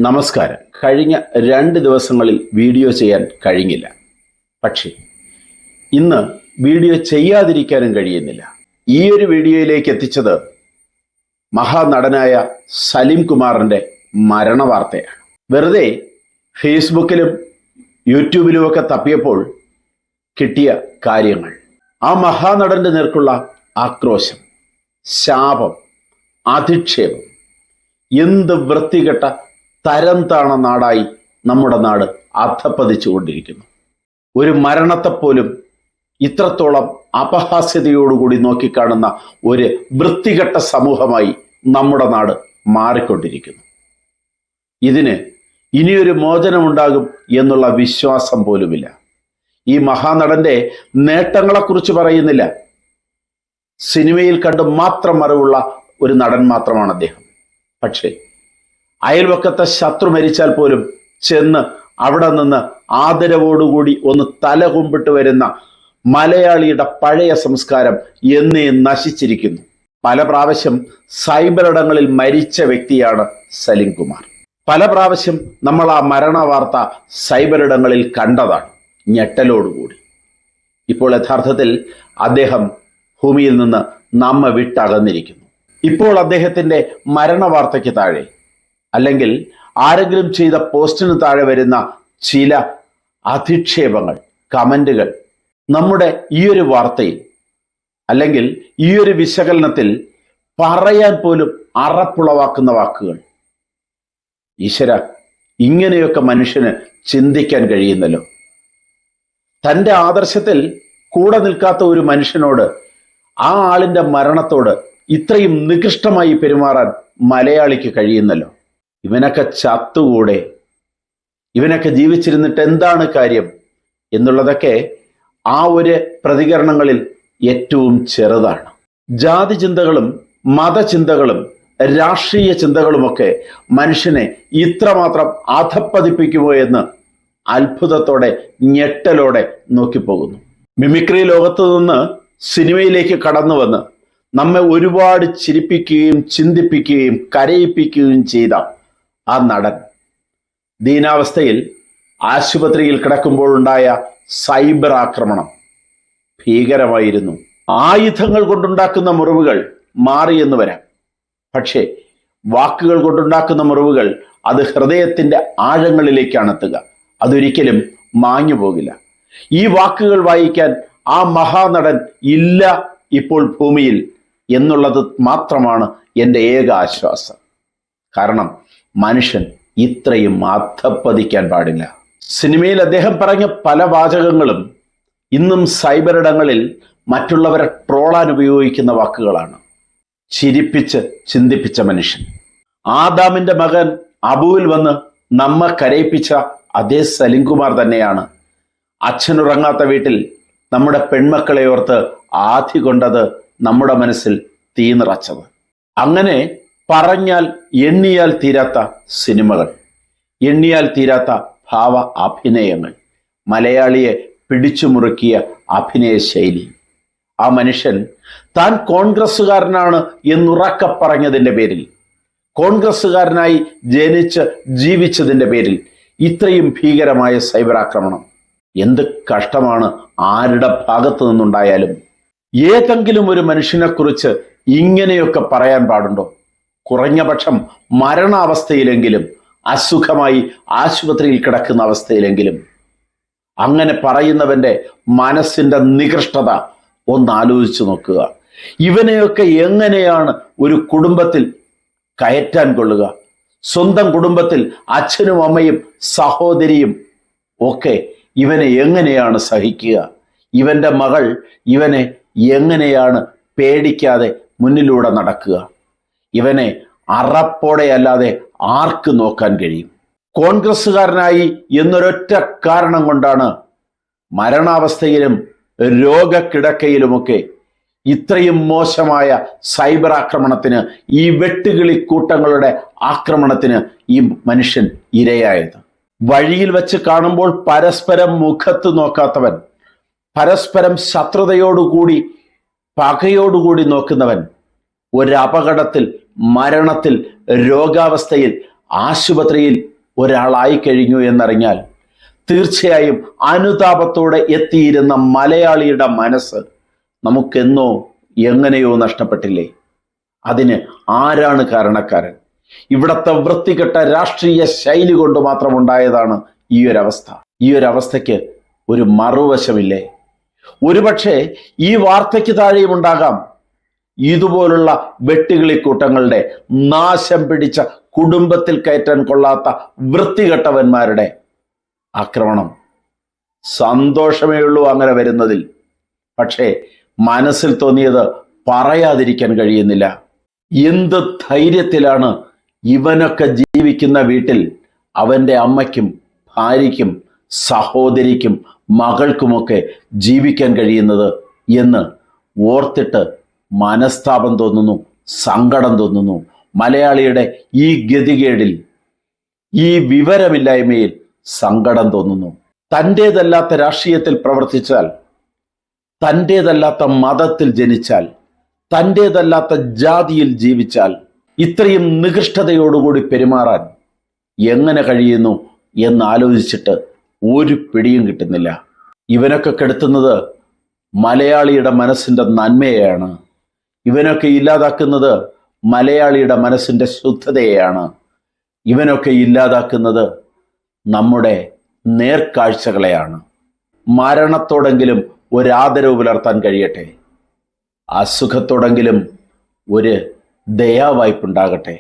നമസ്കാരം. കഴിഞ്ഞ 2 ദിവസങ്ങളിൽ വീഡിയോ ചെയ്യാൻ കഴിഞ്ഞില്ല. പക്ഷേ ഇന്ന് വീഡിയോ ചെയ്യാതിരിക്കാനും കഴിയുന്നില്ല. ഈ ഒരു വീഡിയോയിലേക്ക് എത്തിച്ചത് മഹാനടനായ സലിം കുമാറിൻ്റെ മരണവാർത്തയാണ്. വെറുതെ ഫേസ്ബുക്കിലും യൂട്യൂബിലുമൊക്കെ തപ്പിയപ്പോൾ കിട്ടിയ കാര്യങ്ങൾ, ആ മഹാനടൻ്റെ നേർക്കുള്ള ആക്രോശം, ശാപം, അധിക്ഷേപം, എന്ത് വൃത്തികെട്ട തരം താണ നാടായി നമ്മുടെ നാട് അധപ്പതിച്ചുകൊണ്ടിരിക്കുന്നു. ഒരു മരണത്തെപ്പോലും ഇത്രത്തോളം അപഹാസ്യതയോടുകൂടി നോക്കിക്കാണുന്ന ഒരു വൃത്തികെട്ട സമൂഹമായി നമ്മുടെ നാട് മാറിക്കൊണ്ടിരിക്കുന്നു. ഇതിന് ഇനിയൊരു മോചനമുണ്ടാകും എന്നുള്ള വിശ്വാസം പോലുമില്ല. ഈ മഹാനടന്റെ നേട്ടങ്ങളെക്കുറിച്ച് പറയുന്നില്ല. സിനിമയിൽ കണ്ട് മാത്രം അറിവുള്ള ഒരു നടൻ മാത്രമാണ് അദ്ദേഹം. പക്ഷേ അയൽവക്കത്തെ ശത്രു മരിച്ചാൽ പോലും ചെന്ന് അവിടെ നിന്ന് ആദരവോടുകൂടി ഒന്ന് തല കുമ്പിട്ട് വരുന്ന മലയാളിയുടെ പഴയ സംസ്കാരം എന്നേ നശിച്ചിരിക്കുന്നു. പല പ്രാവശ്യം സൈബറിടങ്ങളിൽ മരിച്ച വ്യക്തിയാണ് സലിം കുമാർ. പല പ്രാവശ്യം നമ്മൾ ആ മരണ വാർത്ത സൈബറിടങ്ങളിൽ കണ്ടതാണ്, ഞെട്ടലോടുകൂടി. ഇപ്പോൾ യഥാർത്ഥത്തിൽ അദ്ദേഹം ഭൂമിയിൽ നിന്ന് നമ്മെ വിട്ടകന്നിരിക്കുന്നു. ഇപ്പോൾ അദ്ദേഹത്തിൻ്റെ മരണ വാർത്തയ്ക്ക് താഴെ, അല്ലെങ്കിൽ ആരെങ്കിലും ചെയ്ത പോസ്റ്റിന് താഴെ വരുന്ന ചില അധിക്ഷേപങ്ങൾ, കമന്റുകൾ നമ്മുടെ ഈ ഒരു വാർത്തയിൽ അല്ലെങ്കിൽ ഈ ഒരു വിശകലനത്തിൽ പറയാൻ പോലും അറപ്പുളവാക്കുന്ന വാക്കുകൾ. ഈശ്വര, ഇങ്ങനെയൊക്കെ മനുഷ്യന് ചിന്തിക്കാൻ കഴിയുന്നല്ലോ. തൻ്റെ ആദർശത്തിൽ കൂടെ നിൽക്കാത്ത ഒരു മനുഷ്യനോട്, ആ ആളിൻ്റെ മരണത്തോട് ഇത്രയും നികൃഷ്ടമായി പെരുമാറാൻ മലയാളിക്ക് കഴിയുന്നല്ലോ. ഇവനൊക്കെ ചത്തുകൂടെ? ഇവനൊക്കെ ജീവിച്ചിരുന്നിട്ട് എന്താണ് കാര്യം എന്നുള്ളതൊക്കെ ആ ഒരു പ്രതികരണങ്ങളിൽ ഏറ്റവും ചെറുതാണ്. ജാതി ചിന്തകളും മതചിന്തകളും രാഷ്ട്രീയ ചിന്തകളുമൊക്കെ മനുഷ്യനെ ഇത്രമാത്രം അധപ്പതിപ്പിക്കുമോ എന്ന് അത്ഭുതത്തോടെ, ഞെട്ടലോടെ നോക്കിപ്പോകുന്നു. മിമിക്രി ലോകത്തു നിന്ന് സിനിമയിലേക്ക് കടന്നു വന്ന് നമ്മെ ഒരുപാട് ചിരിപ്പിക്കുകയും ചിന്തിപ്പിക്കുകയും കരയിപ്പിക്കുകയും ചെയ്ത ആ നടൻ ദീനാവസ്ഥയിൽ ആശുപത്രിയിൽ കിടക്കുമ്പോഴുണ്ടായ സൈബർ ആക്രമണം ഭീകരമായിരുന്നു. ആയുധങ്ങൾ കൊണ്ടുണ്ടാക്കുന്ന മുറിവുകൾ മാറിയെന്ന് വരാം, പക്ഷേ വാക്കുകൾ കൊണ്ടുണ്ടാക്കുന്ന മുറിവുകൾ അത് ഹൃദയത്തിൻ്റെ ആഴങ്ങളിലേക്കാണ് എത്തുക. അതൊരിക്കലും മാഞ്ഞു പോകില്ല. ഈ വാക്കുകൾ വായിക്കാൻ ആ മഹാനടൻ ഇല്ല ഇപ്പോൾ ഭൂമിയിൽ എന്നുള്ളത് മാത്രമാണ് എൻ്റെ ഏക ആശ്വാസം. കാരണം മനുഷ്യൻ ഇത്രയും അധപ്പതിക്കാൻ പാടില്ല. സിനിമയിൽ അദ്ദേഹം പറഞ്ഞ പല വാചകങ്ങളും ഇന്നും സൈബറിടങ്ങളിൽ മറ്റുള്ളവരെ ട്രോളാൻ ഉപയോഗിക്കുന്ന വാക്കുകളാണ്. ചിരിപ്പിച്ച് ചിന്തിപ്പിച്ച മനുഷ്യൻ. ആദാമിൻ്റെ മകൻ അബുവിൽ വന്ന് നമ്മെ കരയിപ്പിച്ച അതേ സലിം കുമാർ തന്നെയാണ് അച്ഛനുറങ്ങാത്ത വീട്ടിൽ നമ്മുടെ പെൺമക്കളെ ഓർത്ത് ആധി കൊണ്ടത് നമ്മുടെ മനസ്സിൽ തീ നിറച്ചത്. അങ്ങനെ പറഞ്ഞാൽ എണ്ണിയാൽ തീരാത്ത സിനിമകൾ, എണ്ണിയാൽ തീരാത്ത ഭാവ അഭിനയങ്ങൾ, മലയാളിയെ പിടിച്ചു മുറുക്കിയ അഭിനയ ശൈലി. ആ മനുഷ്യൻ താൻ കോൺഗ്രസ്സുകാരനാണ് എന്നുറക്കെ പറഞ്ഞതിൻ്റെ പേരിൽ, കോൺഗ്രസ്സുകാരനായി ജനിച്ച് ജീവിച്ചതിൻ്റെ പേരിൽ ഇത്രയും ഭീകരമായ സൈബർ ആക്രമണം. എന്ത് കഷ്ടമാണ് ആരുടെ ഭാഗത്തു നിന്നുണ്ടായാലും. ഏതെങ്കിലും ഒരു മനുഷ്യനെക്കുറിച്ച് ഇങ്ങനെയൊക്കെ പറയാൻ പാടുണ്ടോ? കുറഞ്ഞപക്ഷം മരണാവസ്ഥയിലെങ്കിലും, അസുഖമായി ആശുപത്രിയിൽ കിടക്കുന്ന അവസ്ഥയിലെങ്കിലും. അങ്ങനെ പറയുന്നവൻ്റെ മനസ്സിൻ്റെ നികൃഷ്ടത ഒന്ന് ആലോചിച്ചു നോക്കുക. ഇവനെയൊക്കെ എങ്ങനെയാണ് ഒരു കുടുംബത്തിൽ കയറ്റാൻ കൊള്ളുക? സ്വന്തം കുടുംബത്തിൽ അച്ഛനും അമ്മയും സഹോദരിയും ഒക്കെ ഇവനെ എങ്ങനെയാണ് സഹിക്കുക? ഇവൻ്റെ മകൾ ഇവനെ എങ്ങനെയാണ് പേടിക്കാതെ മുന്നിലൂടെ നടക്കുക? ഇവനെ അറപ്പോടെ അല്ലാതെ ആർക്ക് നോക്കാൻ കഴിയും? കോൺഗ്രസ്സുകാരനായി എന്നൊരൊറ്റ കാരണം കൊണ്ടാണ് മരണാവസ്ഥയിലും രോഗക്കിടക്കയിലുമൊക്കെ ഇത്രയും മോശമായ സൈബർ ആക്രമണത്തിന്, ഈ വെട്ടുകിളി കൂട്ടങ്ങളുടെ ആക്രമണത്തിന് ഈ മനുഷ്യൻ ഇരയായത്. വഴിയിൽ വെച്ച് കാണുമ്പോൾ പരസ്പരം മുഖത്ത് നോക്കാത്തവൻ, പരസ്പരം ശത്രുതയോടുകൂടി പകയോടുകൂടി നോക്കുന്നവൻ, ഒരപകടത്തിൽ, മരണത്തിൽ, രോഗാവസ്ഥയിൽ ആശുപത്രിയിൽ ഒരാളായി കഴിഞ്ഞു എന്നറിഞ്ഞാൽ തീർച്ചയായും അനുതാപത്തോടെ എത്തിയിരുന്ന മലയാളിയുടെ മനസ്സ് നമുക്കെന്നോ എങ്ങനെയോ നഷ്ടപ്പെട്ടില്ലേ? അതിന് ആരാണ് കാരണക്കാരൻ? ഇവിടത്തെ വൃത്തികെട്ട രാഷ്ട്രീയ ശൈലി കൊണ്ട് മാത്രമുണ്ടായതാണ് ഈ ഒരവസ്ഥ. ഈ ഒരവസ്ഥയ്ക്ക് ഒരു മറുവശമില്ലേ? ഒരുപക്ഷെ ഈ വാർത്തയ്ക്ക് താഴെയും ഉണ്ടാകാം ഇതുപോലുള്ള വെട്ടുകിളിക്കൂട്ടങ്ങളുടെ, നാശം പിടിച്ച കുടുംബത്തിൽ കയറ്റാൻ കൊള്ളാത്ത വൃത്തികെട്ടവന്മാരുടെ ആക്രമണം. സന്തോഷമേ ഉള്ളൂ അങ്ങനെ വരുന്നതിൽ. പക്ഷേ മനസ്സിൽ തോന്നിയത് പറയാതിരിക്കാൻ കഴിയുന്നില്ല. എന്ത് ധൈര്യത്തിലാണ് ഇവനൊക്കെ ജീവിക്കുന്ന വീട്ടിൽ അവൻ്റെ അമ്മയ്ക്കും ഭാര്യയ്ക്കും സഹോദരിക്കും മകൾക്കുമൊക്കെ ജീവിക്കാൻ കഴിയുന്നത് എന്ന് ഓർത്തിട്ട് മനസ്താപം തോന്നുന്നു, സങ്കടം തോന്നുന്നു. മലയാളിയുടെ ഈ ഗതികേടിൽ, ഈ വിവരമില്ലായ്മയിൽ സങ്കടം തോന്നുന്നു. തൻ്റേതല്ലാത്ത രാഷ്ട്രീയത്തിൽ പ്രവർത്തിച്ചാൽ, തൻ്റേതല്ലാത്ത മതത്തിൽ ജനിച്ചാൽ, തൻ്റേതല്ലാത്ത ജാതിയിൽ ജീവിച്ചാൽ ഇത്രയും നികൃഷ്ടതയോടുകൂടി പെരുമാറാൻ എങ്ങനെ കഴിയുന്നു എന്നാലോചിച്ചിട്ട് ഒരു പിടിയും കിട്ടുന്നില്ല. ഇവനൊക്കെ കെടുത്തുന്നത് മലയാളിയുടെ മനസ്സിൻ്റെ നന്മയെയാണ്. ഇവനൊക്കെ ഇല്ലാതാക്കുന്നത് മലയാളിയുടെ മനസ്സിൻ്റെ ശുദ്ധതയെയാണ്. ഇവനൊക്കെ ഇല്ലാതാക്കുന്നത് നമ്മുടെ നേർക്കാഴ്ചകളെയാണ്. മരണത്തോടെങ്കിലും ഒരാദരവ് പുലർത്താൻ കഴിയട്ടെ. അസുഖത്തോടെങ്കിലും ഒരു ദയാവായ്പുണ്ടാകട്ടെ.